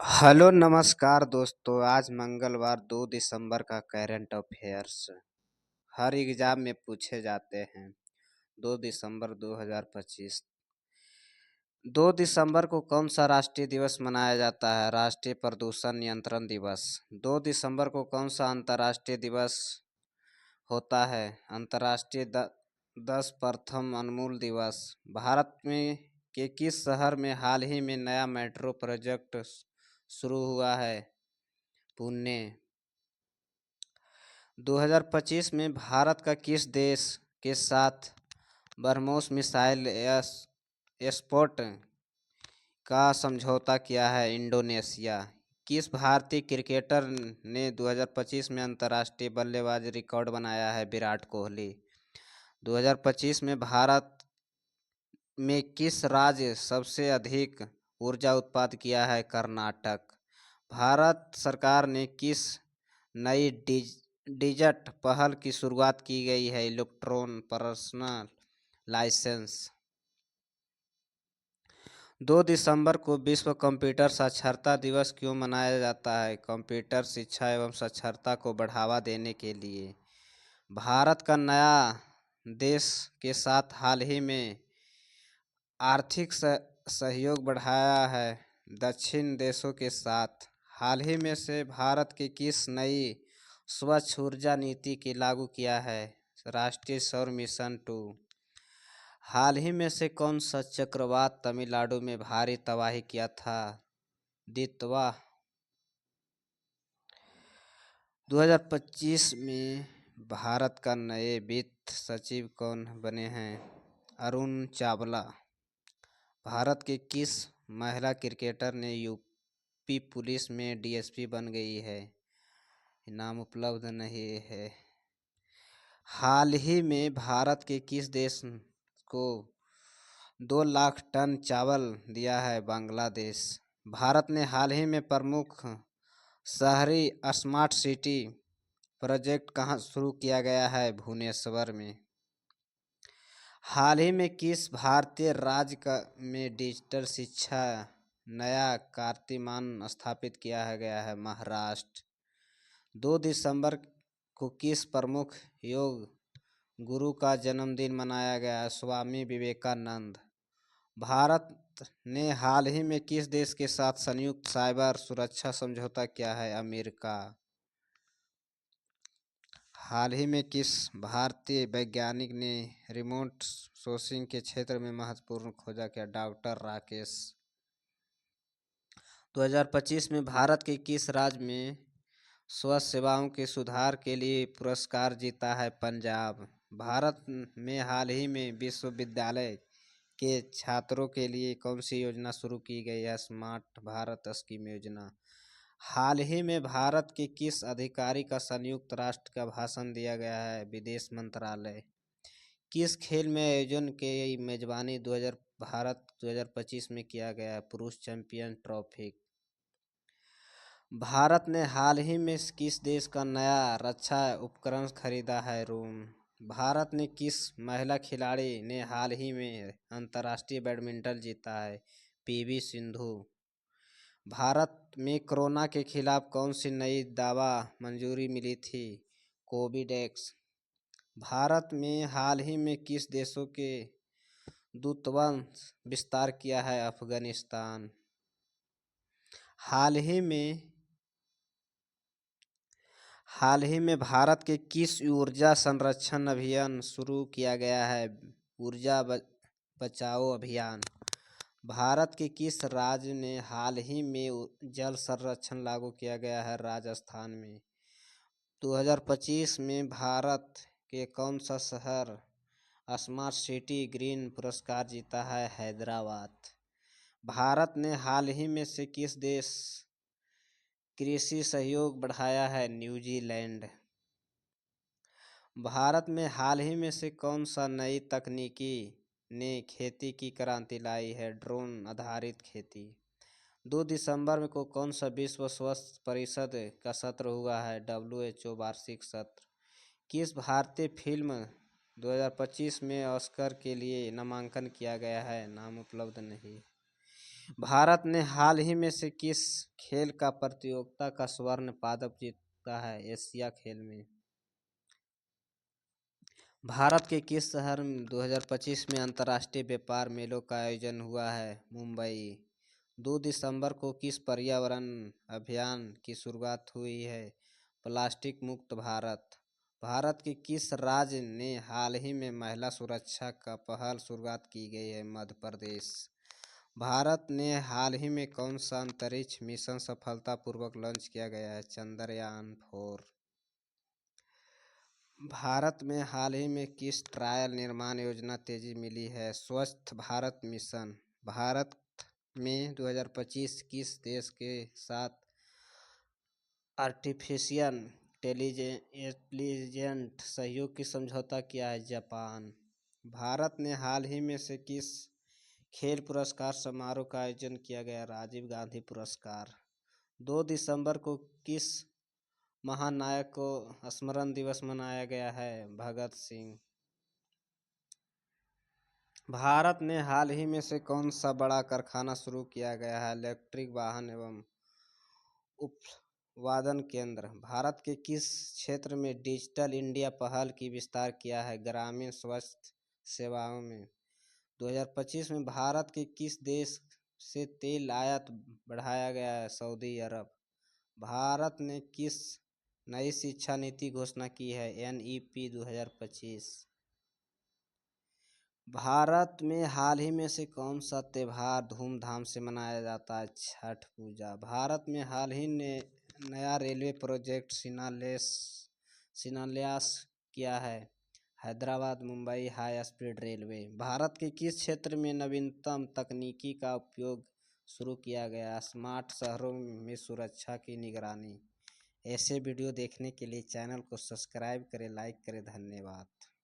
Hello नमस्कार दोस्तों। आज मंगलवार 2 दिसंबर का करंट अफेयर्स हर एग्जाम में पूछे जाते हैं। 2 दिसंबर 2025। 2 दिसंबर को कौन सा राष्ट्रीय दिवस मनाया जाता है? राष्ट्रीय प्रदूषण नियंत्रण दिवस। 2 दिसंबर को कौन सा अंतर्राष्ट्रीय दिवस होता है? अंतर्राष्ट्रीय दस प्रथम अनमोल दिवस। भारत में के किस शहर में हाल ही में नया मेट्रो प्रोजेक्ट शुरू हुआ है? पुणे। 2025 में भारत का किस देश के साथ ब्रह्मोस मिसाइल एक्सपोर्ट का समझौता किया है? इंडोनेशिया। किस भारतीय क्रिकेटर ने 2025 में अंतर्राष्ट्रीय बल्लेबाजी रिकॉर्ड बनाया है? विराट कोहली। 2025 में भारत में किस राज्य सबसे अधिक ऊर्जा उत्पादन किया है? कर्नाटक। भारत सरकार ने किस नई डिजिटल पहल की शुरुआत की गई है? Electron personal licence. 2 दिसंबर को विश्व कंप्यूटर साक्षरता दिवस क्यों मनाया जाता है? कंप्यूटर शिक्षा एवं साक्षरता को बढ़ावा देने के लिए। भारत का नया देश के साथ हाल ही में आर्थिक सहयोग बढ़ाया है। दक्षिण देशों के साथ हाल ही में से भारत की किस नई स्वच्छ ऊर्जा नीति की लागू किया है? राष्ट्रीय सौर मिशन 2। हाल ही में से कौन सा चक्रवात तमिलनाडु में भारी तबाही किया था? दितवा। 2025 में भारत का नए वित्त सचिव कौन बने हैं? अरुण चावला। भारत के किस महिला क्रिकेटर ने यूपी पुलिस में डीएसपी बन गई है? नाम उपलब्ध नहीं है। हाल ही में भारत के किस देश को 2 लाख टन चावल दिया है? बांग्लादेश। भारत ने हाल ही में प्रमुख शहरी स्मार्ट सिटी प्रोजेक्ट कहाँ शुरू किया गया है? भुवनेश्वर में। हाल ही में किस भारतीय राज्य में डिजिटल शिक्षा नया कीर्तिमान स्थापित किया गया है? महाराष्ट्र। 2 दिसंबर को किस प्रमुख योग गुरु का जन्मदिन मनाया गया है? स्वामी विवेकानंद। भारत ने हाल ही में किस देश के साथ संयुक्त साइबर सुरक्षा समझौता किया है? अमेरिका। हाल ही में किस भारतीय वैज्ञानिक ने रिमोट सेंसिंग के क्षेत्र में महत्वपूर्ण खोजा किया? डॉक्टर राकेश। 2025 में भारत के किस राज्य में स्वास्थ्य सेवाओं के सुधार के लिए पुरस्कार जीता है? पंजाब। भारत में हाल ही में विश्वविद्यालय के छात्रों के लिए कौन सी योजना शुरू की गई है? स्मार्ट भारत स्कीम योजना। हाल ही में भारत के किस अधिकारी का संयुक्त राष्ट्र का भाषण दिया गया है? विदेश मंत्रालय। किस खेल में आयोजन के मेजबानी भारत 2025 में किया गया है? पुरुष चैंपियन ट्रॉफी। भारत ने हाल ही में किस देश का नया रक्षा उपकरण खरीदा है? रोम। भारत ने किस महिला खिलाड़ी ने हाल ही में अंतर्राष्ट्रीय बैडमिंटन जीता है? पीवी सिंधु। भारत में कोरोना के खिलाफ कौन सी नई दवा मंजूरी मिली थी? कोविडेक्स। भारत में हाल ही में किस देशों के दूतावास विस्तार किया है? अफगानिस्तान। हाल ही में भारत के किस ऊर्जा संरक्षण अभियान शुरू किया गया है? ऊर्जा बचाओ अभियान। भारत के किस राज्य ने हाल ही में जल संरक्षण लागू किया गया है? राजस्थान में। 2025 में भारत के कौन सा शहर स्मार्ट सिटी ग्रीन पुरस्कार जीता है? हैदराबाद। भारत ने हाल ही में से किस देश कृषि सहयोग बढ़ाया है? न्यूजीलैंड। भारत में हाल ही में से कौन सा नई तकनीकी ने खेती की क्रांति लाई है? ड्रोन आधारित खेती। 2 दिसंबर को कौन सा विश्व स्वास्थ्य परिषद का सत्र हुआ है? WHO वार्षिक सत्र। किस भारतीय फिल्म 2025 में ऑस्कर के लिए नामांकन किया गया है? नाम उपलब्ध नहीं। भारत ने हाल ही में से किस खेल का प्रतियोगिता का स्वर्ण पदक जीता है एशिया खेल में? भारत के किस शहर में 2025 में अंतर्राष्ट्रीय व्यापार मेलों का आयोजन हुआ है? मुंबई। 2 दिसंबर को किस पर्यावरण अभियान की शुरुआत हुई है? प्लास्टिक मुक्त भारत। भारत के किस राज्य ने हाल ही में महिला सुरक्षा का पहल शुरुआत की गई है? मध्य प्रदेश। भारत ने हाल ही में कौन सा अंतरिक्ष मिशन सफलतापूर्वक लॉन्च किया गया है? चंद्रयान-4। भारत में हाल ही में किस ट्रायल निर्माण योजना तेजी मिली है? स्वच्छ भारत मिशन। भारत में 2025 किस देश के साथ आर्टिफिशियल इंटेलिजेंट सहयोग की समझौता किया है? जापान। भारत ने हाल ही में से किस खेल पुरस्कार समारोह का आयोजन किया गया? राजीव गांधी पुरस्कार। 2 दिसंबर को किस महानायक को स्मरण दिवस मनाया गया है? भगत सिंह। भारत में हाल ही में से कौन सा बड़ा कारखाना शुरू किया गया है? इलेक्ट्रिक वाहन एवं उत्पादन केंद्र। भारत के किस क्षेत्र में डिजिटल इंडिया पहल की विस्तार किया है? ग्रामीण स्वास्थ्य सेवाओं में। 2025 में भारत के किस देश से तेल आयात बढ़ाया गया है? सऊदी अरब। भारत ने किस नई शिक्षा नीति घोषणा की है? NEP 2025। भारत में हाल ही में से कौन सा त्यौहार धूमधाम से मनाया जाता है? छठ पूजा। भारत में हाल ही ने नया रेलवे प्रोजेक्ट शिलान्यास किया है? Hyderabad Mumbai high speed railway. Bharat के किस क्षेत्र में नवीनतम तकनीकी का उपयोग शुरू किया गया? स्मार्ट शहरों में सुरक्षा की निगरानी। ऐसे वीडियो देखने के लिए चैनल को सब्सक्राइब करें, लाइक करें। धन्यवाद।